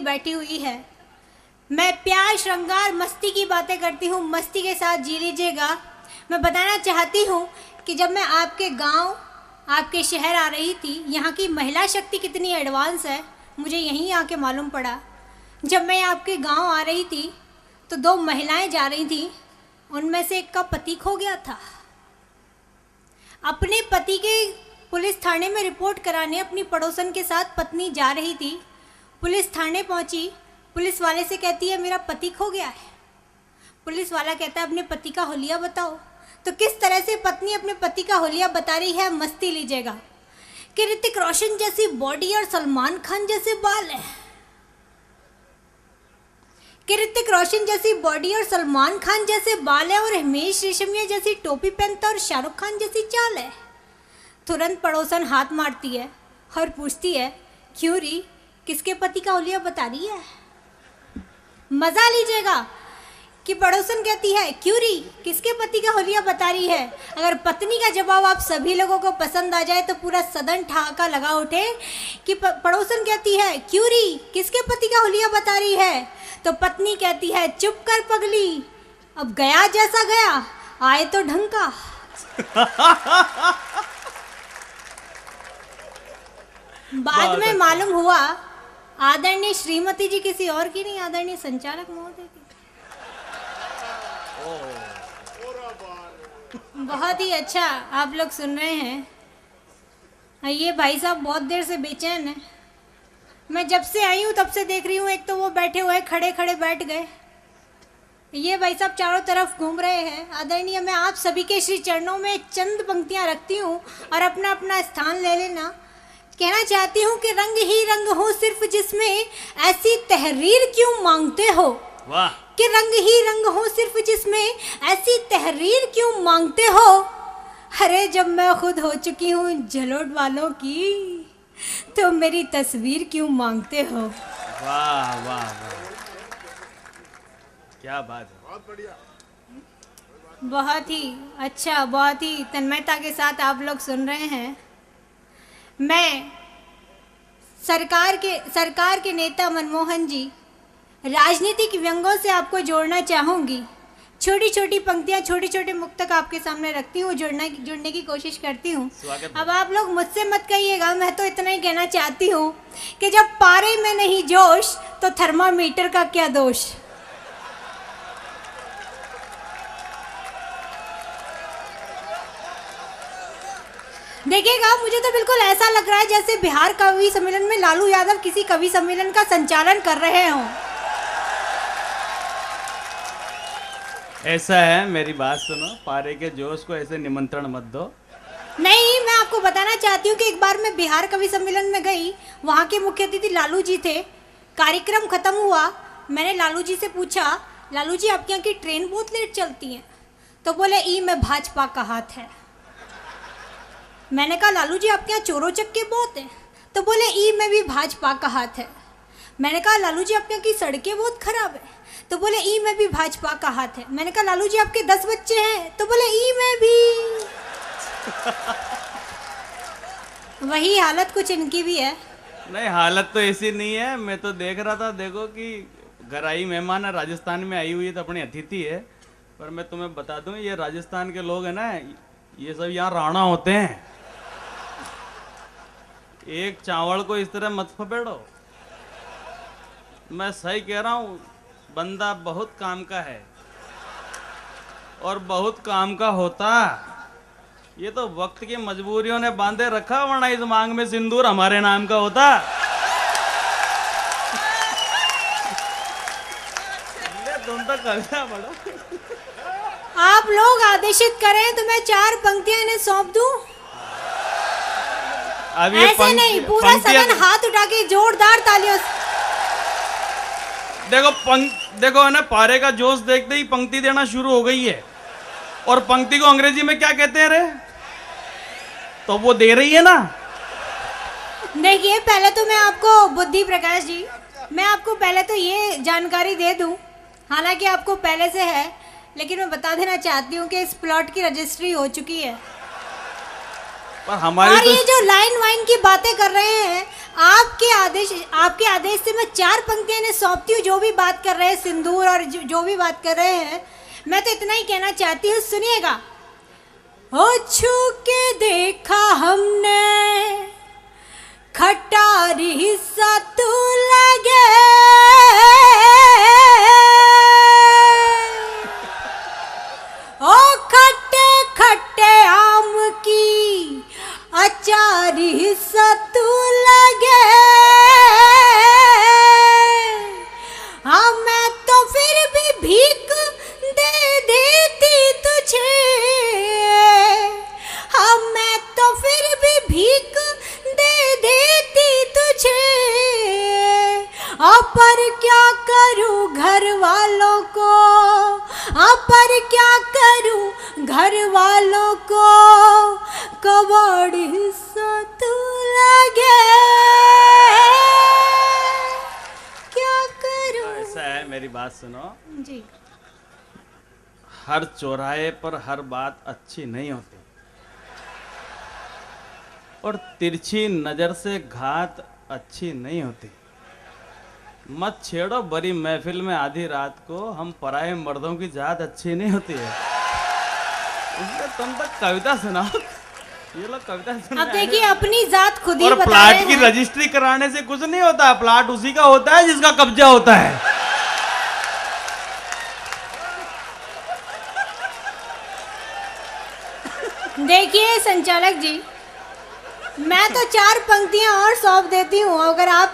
बैठी हुई है। मैं प्यार, श्रृंगार, मस्ती की बातें करती हूँ, मस्ती के साथ जी लीजिएगा। मैं बताना चाहती हूँ कि जब मैं आपके गांव, आपके शहर आ रही थी, यहाँ की महिला शक्ति कितनी एडवांस है मुझे यहीं आके मालूम पड़ा। जब मैं आपके गांव आ रही थी तो 2 महिलाएं जा रही थी, उनमें से एक का पति खो गया था। अपने पति के पुलिस थाने में रिपोर्ट कराने अपनी पड़ोसन के साथ पत्नी जा रही थी। पुलिस थाने पहुंची, पुलिस वाले से कहती है मेरा पति खो गया है। पुलिस वाला कहता है अपने पति का हुलिया बताओ। तो किस तरह से पत्नी अपने पति का हुलिया बता रही है, मस्ती लीजिएगा। कि ऋतिक रोशन जैसी बॉडी और सलमान खान जैसे बाल है, कि ऋतिक रोशन जैसी बॉडी और सलमान खान जैसे बाल है, और हिमेश रेशमिया जैसी टोपी पहनता और शाहरुख खान जैसी चाल है। तुरंत पड़ोसन हाथ मारती है और पूछती है क्यों री, किसके पति का हुलिया बता रही है? मजा लीजिएगा कि पड़ोसन कहती है क्यों री, किसके पति का हुलिया बता रही है। अगर पत्नी का जवाब आप सभी लोगों को पसंद आ जाए तो पूरा सदन ठहाका लगा उठे कि पड़ोसन कहती है क्यों री, किसके पति का हुलिया बता रही है। तो पत्नी कहती है चुप कर पगली, अब गया जैसा गया, आए तो ढंग का। बाद में मालूम हुआ आदरणीय श्रीमती जी किसी और की नहीं, आदरणीय संचालक महोदय की। बहुत ही अच्छा आप लोग सुन रहे हैं। ये भाई साहब बहुत देर से बेचैन है। मैं जब से आई हूँ तब से देख रही हूँ, एक तो वो बैठे हुए खड़े खड़े बैठ गए, ये भाई साहब चारों तरफ घूम रहे हैं। आदरणीय मैं आप सभी के श्री चरणों में चंद पंक्तियाँ रखती हूँ और अपना अपना स्थान ले लेना। कहना चाहती हूँ कि रंग ही रंग हो सिर्फ जिसमें, ऐसी तहरीर क्यों मांगते हो। वाह। कि रंग ही रंग हो सिर्फ जिसमें, ऐसी तहरीर क्यों मांगते हो। अरे जब मैं खुद हो चुकी हूँ जलोट वालों की, तो मेरी तस्वीर क्यों मांगते हो। वाह वाह वाह, क्या बात है, बहुत बढ़िया। बहुत ही अच्छा, बहुत ही तन्मयता के साथ आप लोग सुन रहे हैं। मैं सरकार के नेता मनमोहन जी राजनीतिक व्यंग्यों से आपको जोड़ना चाहूँगी। छोटी छोटी पंक्तियाँ, छोटे छोटे मुक्तक आपके सामने रखती हूँ, जुड़ने की कोशिश करती हूँ। अब आप लोग मुझसे मत कहिएगा, मैं तो इतना ही कहना चाहती हूँ कि जब पारे में नहीं जोश तो थर्मामीटर का क्या दोष। देखिएगा, मुझे तो बिल्कुल ऐसा लग रहा है जैसे बिहार कवि सम्मेलन में लालू यादव किसी कवि सम्मेलन का संचालन कर रहे हों। ऐसा है, मेरी बात सुनो, पारे के जोश को ऐसे निमंत्रण मत दो। नहीं, मैं आपको बताना चाहती हूँ कि एक बार मैं बिहार कवि सम्मेलन में गई, वहाँ के मुख्य अतिथि लालू जी थे। कार्यक्रम खत्म हुआ, मैंने लालू जी से पूछा लालू जी आपके यहाँ की ट्रेन बहुत लेट चलती है। तो बोले ई में भाजपा का हाथ है। मैंने कहा लालू जी आपके यहाँ चोरों चक्के बहुत हैं। तो बोले ई में भी भाजपा का हाथ है। मैंने कहा लालू जी आपके यहाँ की सड़कें बहुत खराब है। तो बोले ई में भी भाजपा का हाथ है। मैंने कहा लालू जी आपके 10 बच्चे हैं। तो बोले ई में भी। वही हालत कुछ इनकी भी है। नहीं, हालत तो ऐसी नहीं है। मैं तो देख रहा था, देखो कि घर आई मेहमान है, राजस्थान में आई हुई है, तो अपनी अतिथि है। पर मैं तुम्हें बता दूं, ये राजस्थान के लोग हैं ना, ये सब यहाँ राणा होते हैं। एक चावल को इस तरह मत फपेड़ो। मैं सही कह रहा हूँ, बंदा बहुत काम का है और बहुत काम का होता। ये तो वक्त की मजबूरियों ने बांधे रखा, वरना इस मांग में सिंदूर हमारे नाम का होता। तुम तो कविता पढ़ो। आप लोग आदेशित करें तो मैं 4 पंक्तियां इन्हें सौंप दूं। अब ऐसे नहीं, पूरा सदन हाथ उठा के जोरदार तालियों से। देखो है ना, पारे का जोश देखते ही पंक्ति देना शुरू हो गई है। और पंक्ति को अंग्रेजी में क्या कहते हैं रे? तो वो दे रही है ना। देखिए, पहले तो मैं आपको बुद्धि प्रकाश जी, मैं आपको पहले तो ये जानकारी दे दूं, हालांकि आपको पहले से है, लेकिन मैं बता देना चाहती हूँ कि इस प्लॉट की रजिस्ट्री हो चुकी है। पर हमारी और ये जो लाइन वाइन की बातें कर रहे हैं, आपके आदेश से मैं 4 पंक्तियां इन्हें सौंपती हूँ, जो भी बात कर रहे हैं सिंदूर और जो भी बात कर रहे हैं। मैं तो इतना ही कहना चाहती हूँ, सुनिएगा। ओ छू के देखा हमने खटारी सा तू लगे, ओ खट्टे खट्टे आम की अचारी सा तू लगे। हाँ मैं तो फिर भी भीख दे देती तुझे, हाँ मैं तो फिर भी भीख दे देती तुझे। पर क्या करूं घर वालों को, पर क्या करूं घर वालों को, कबाड़ी सा तू लगे, क्या करूं। ऐसा है, मेरी बात सुनो जी। हर चौराहे पर हर बात अच्छी नहीं होती, और तिरछी नजर से घात अच्छी नहीं होती। मत छेड़ो बड़ी महफिल में आधी रात को, हम पराये मर्दों की जात अच्छी नहीं होती है। इसलिए तुम तक कविता सुनाओ, ये लोग कविता सुना। अब देखिए अपनी जात खुद ही और बता प्लाट रहे की हैं। रजिस्ट्री कराने से कुछ नहीं होता, प्लाट उसी का होता है जिसका कब्जा होता है। देखिए संचालक जी, मैं तो 4 पंक्तियां और सौंप देती हूँ, अगर आप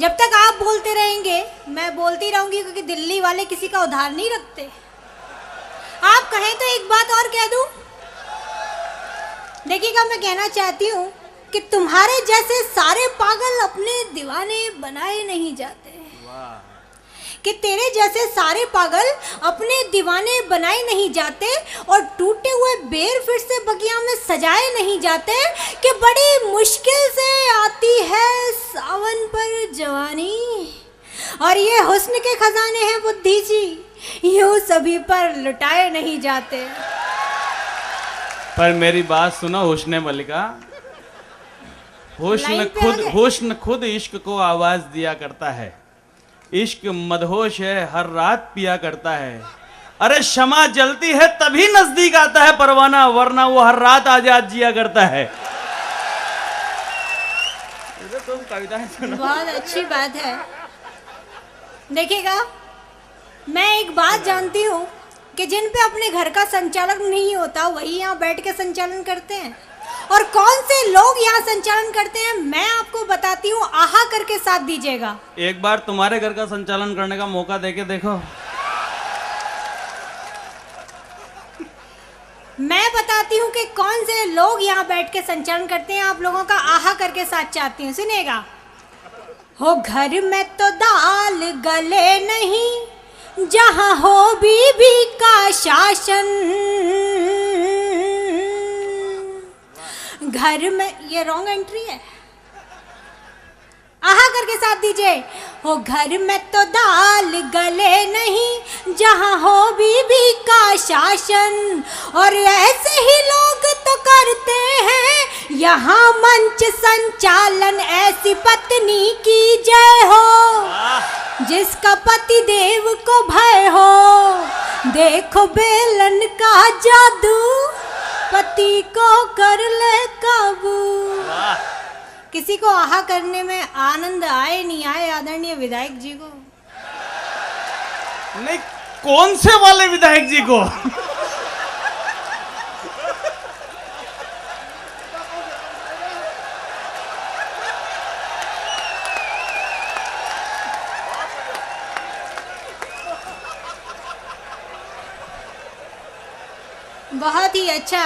जब तक आप बोलते रहेंगे मैं बोलती रहूंगी, क्योंकि दिल्ली वाले किसी का उधार नहीं रखते। आप कहें तो एक बात और कह दूं। देखिएगा, मैं कहना चाहती हूँ कि तुम्हारे जैसे सारे पागल अपने दीवाने बनाए नहीं जाते, कि तेरे जैसे सारे पागल अपने दीवाने बनाए नहीं जाते, और टूटे हुए बेर फिर से बगिया में सजाए नहीं जाते, कि बड़ी मुश्किल से आती है सावन पर जवानी, और ये हुस्न के खजाने हैं बुद्धि जी, यूं सभी पर लुटाए नहीं जाते। पर मेरी बात सुनो हुस्न मलिका, हुस्न खुद इश्क को आवाज दिया करता है। इश्क मदहोश है, हर रात पिया करता है। अरे शमा जलती है तभी नजदीक आता है परवाना, वरना वो हर रात आजाद जिया करता है। तुम कविताएं सुनो। बहुत अच्छी बात है। देखिएगा, मैं एक बात जानती हूँ कि जिन पे अपने घर का संचालन नहीं होता वही यहाँ बैठ के संचालन करते हैं, और कौन से लोग यहाँ संचालन करते हैं मैं आपको बताती हूँ, आहा करके साथ दीजिएगा। एक बार तुम्हारे घर का संचालन करने का मौका देके देखो। मैं बताती हूँ कि कौन से लोग यहाँ बैठ के संचालन करते हैं, आप लोगों का आहा करके साथ चाहती हूँ, सुनिएगा। हो घर में तो दाल गले नहीं, जहाँ हो बीबी का शासन, घर में, ये रॉन्ग एंट्री है, आहा करके साथ दीजिए। हो घर में तो दाल गले नहीं, जहाँ हो बीबी का शासन, और ऐसे ही लोग तो करते हैं यहाँ मंच संचालन, ऐसी पत्नी की जय हो जिसका पति देव को भय हो। देखो बेलन का जादू, पति को कर ले काबू। किसी को आहा करने में आनंद आए नहीं आए आदरणीय विधायक जी को? नहीं, कौन से वाले विधायक जी को? बहुत ही अच्छा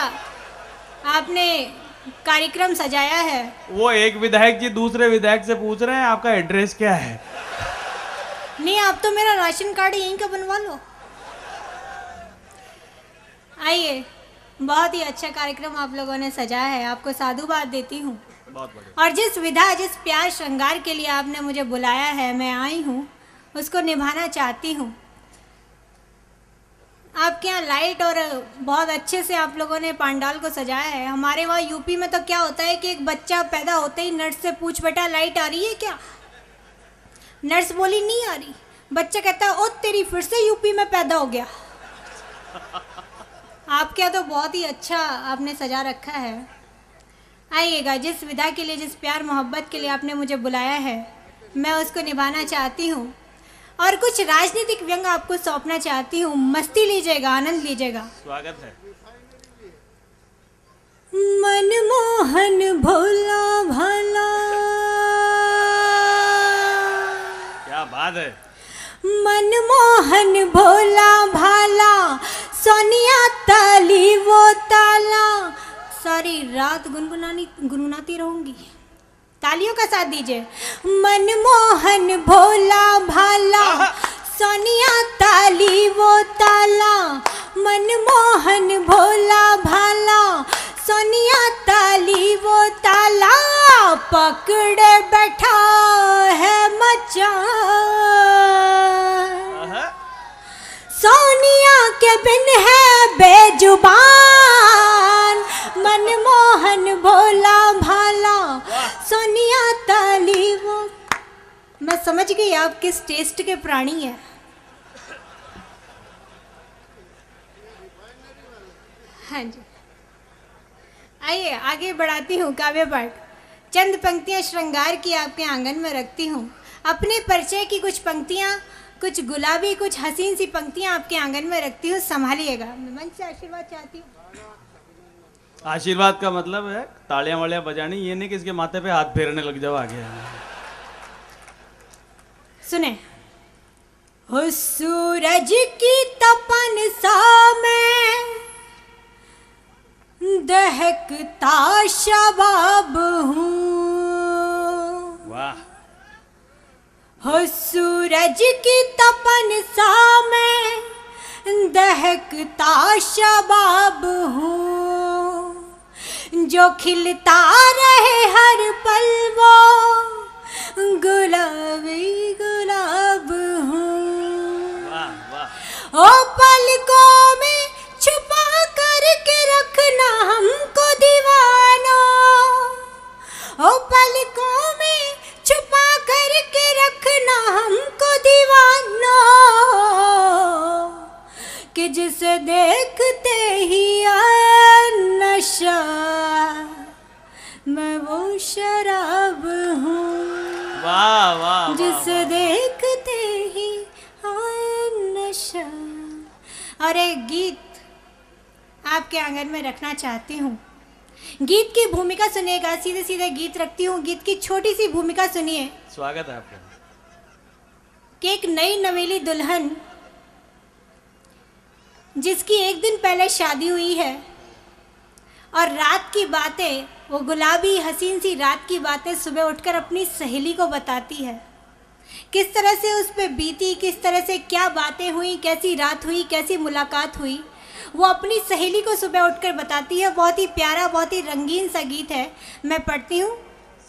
आपने कार्यक्रम सजाया है। वो एक विधायक जी दूसरे विधायक से पूछ रहे हैं आपका एड्रेस क्या है। नहीं, आप तो मेरा राशन कार्ड यहीं का बनवा लो। आइए, बहुत ही अच्छा कार्यक्रम आप लोगों ने सजाया है, आपको साधुवाद देती हूँ। बहुत बढ़िया। और जिस विधा, जिस प्यार श्रृंगार के लिए आपने मुझे बुलाया है, मैं आई हूँ, उसको निभाना चाहती हूँ। आपके यहाँ लाइट और बहुत अच्छे से आप लोगों ने पंडाल को सजाया है। हमारे वहाँ यूपी में तो क्या होता है कि एक बच्चा पैदा होते ही नर्स से पूछ, बेटा लाइट आ रही है क्या? नर्स बोली नहीं आ रही। बच्चा कहता है ओ तेरी, फिर से यूपी में पैदा हो गया। आपके यहाँ तो बहुत ही अच्छा आपने सजा रखा है। आइएगा, जिस विदा के लिए, जिस प्यार मोहब्बत के लिए आपने मुझे बुलाया है, मैं उसको निभाना चाहती हूँ और कुछ राजनीतिक व्यंग आपको सौंपना चाहती हूँ। मस्ती लीजिएगा, आनंद लीजिएगा। स्वागत है। मनमोहन भोला भाला, क्या बात है। मनमोहन भोला भाला, सोनिया ताली वो ताला। सारी रात गुनगुनाती रहूंगी, तालियों का साथ दीजिए। मनमोहन भोला भाला, सोनिया ताली वो ताला। मनमोहन भोला भाला, सोनिया ताली वो ताला। पकड़े बैठा है मचान, सोनिया के बिन है बेजुबान। मनमोहन भोला भाला, सोनिया ताली वो। मैं समझ गई आप किस टेस्ट के प्राणी हैं। हाँ जी, आइए आगे बढ़ाती हूँ काव्य पाठ। चंद पंक्तियाँ श्रृंगार की आपके आंगन में रखती हूँ। अपने परिचय की कुछ पंक्तियाँ, कुछ गुलाबी, कुछ हसीन सी पंक्तियाँ आपके आंगन में रखती हूँ, संभालिएगा। मैं मंच से आशीर्वाद चाहती हूँ। आशीर्वाद का मतलब है तालियां वालियां बजानी, ये नहीं कि इसके माथे पे हाथ फेरने लग जाओ आगे। सुने। हो सूरज की तपन सा मैं दहकता शबाब हूँ। वाह। हो सूरज की तपन सा मैं दहकता शबाब हूँ। जो खिलता रहे हर पल वो गुलाबी गुलाब हूँ। वाह वाह। ओ पलकों में छुपा करके रखना हमको दीवानों। ओ पलकों में छुपा करके रखना हमको दीवानों। कि जिसे देखते ही आए नशा, मैं वो शराब हूँ। वाह वाह। जिसे देखते ही आए नशा। और एक गीत आपके आंगन में रखना चाहती हूँ। गीत की भूमिका सुनिएगा, सीधे सीधे गीत रखती हूँ। गीत की छोटी सी भूमिका सुनिए। स्वागत है आपका। कि एक नई नवेली दुल्हन जिसकी एक दिन पहले शादी हुई है और रात की बातें, वो गुलाबी हसीन सी रात की बातें सुबह उठकर अपनी सहेली को बताती है। किस तरह से उस पे बीती, किस तरह से क्या बातें हुई, कैसी रात हुई, कैसी मुलाकात हुई, वो अपनी सहेली को सुबह उठकर बताती है। बहुत ही प्यारा, बहुत ही रंगीन सा गीत है। मैं पढ़ती हूँ।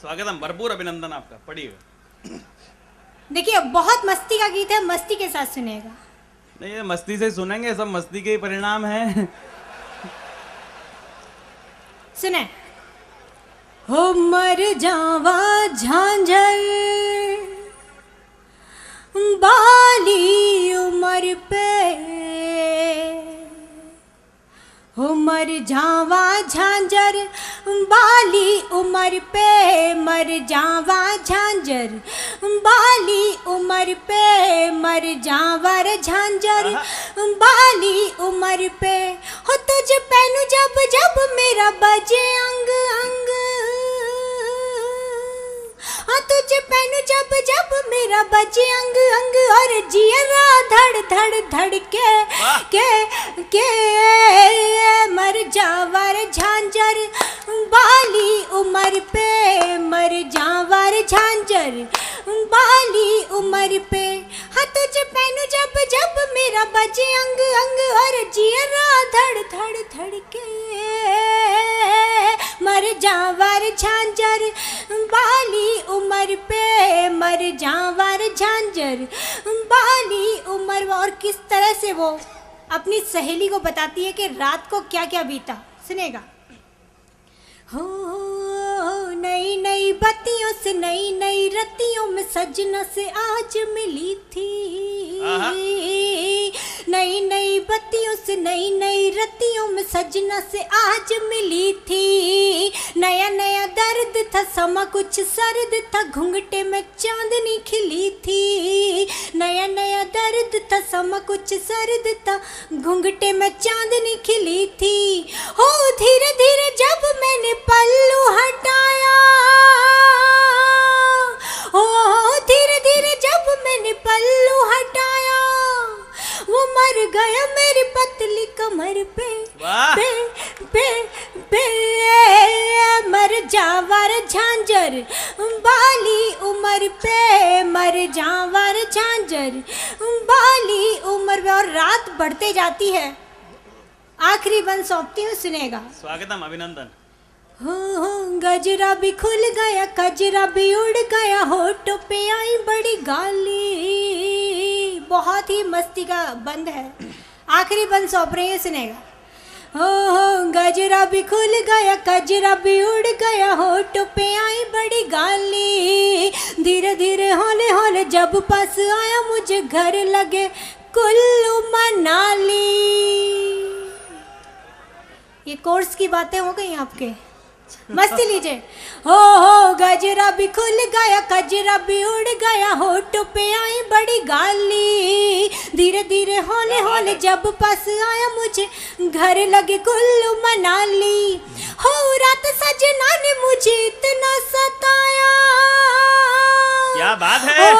स्वागत है, भरपूर अभिनंदन आपका। पढ़िएगा। देखिए, बहुत मस्ती का गीत है, मस्ती के साथ सुनेगा। नहीं, ये मस्ती से सुनेंगे, सब मस्ती के ही परिणाम है। सुने। हो मर जावा झांझर बाली उमर पे। हो मर जावा झांझर बाली उमर पे। मर जावा झांझर बाली उमर पे। मर जावर झांझर बाली उमर पे। हो तुझ पहनू जब जब मेरा बजे अंग अंग। हाँ तुझ पहनू जब जब मेरा बजे अंग अंग। और जियरा धड़ धड़ धड़ के मर जावर झांझर बाली उमर पे। मर जावर झांझर बाली उमर पे। हाँ तुझ पहनू जब जब मेरा बजे अंग अंग। और जियरा धड़ धड़ धड़ के मर जावर झांझर बाली उमर पे। मर जावर झांझर बाली उमर। और किस तरह से वो अपनी सहेली को बताती है कि रात को क्या क्या बीता। सुनेगा। हो नई नई बत्तियों से नई नई रतियों में सजना से आज मिली थी। नई नई बत्तियों से नई नई रतियों में सजना से आज मिली थी। नया नया दर्द था, समा कुछ सर्द था, घूंघटे में चांदनी खिली थी। नया नया दर्द था, समा कुछ सर्द था, घूंघटे में चांदनी खिली थी। हो धीरे धीरे जब मैंने पल्लू हटाया, ओ धीरे धीरे जब मैंने पल्लू हटाया, वो मर गया मेरी पतली कमर पे। पे पे पे मर जावर झांझर बाली उमर पे, मर जावर झांझर बाली उमर पे। और रात बढ़ते जाती है। आखिरी बंद सौंपती हूँ, सुनेगा। स्वागतम, अभिनंदन। हो गजरा भी खुल गया, कजरा भी उड़ गया, होठों पे आई बड़ी गाली। बहुत ही मस्ती का बंद है। आखिरी बंद सौंप रही है, सुनेगा। हो गजरा भी खुल गया, कजरा भी उड़ गया, होठों पे आई बड़ी गाली। धीरे धीरे हौले हौले जब पास आया, मुझे घर लगे कुल्लू मनाली। ये कोर्स की बातें हो गई आपके, मस्ती लीजिए। हो गजरा भी खुल गया, कजरा भी उड़ गया, होठों पे आई बड़ी गाली। धीरे धीरे हौले हौले जब पास आया, मुझे घर लगे कुल्लू मनाली। हो रात सजना ने मुझे इतना सताया, क्या बात है।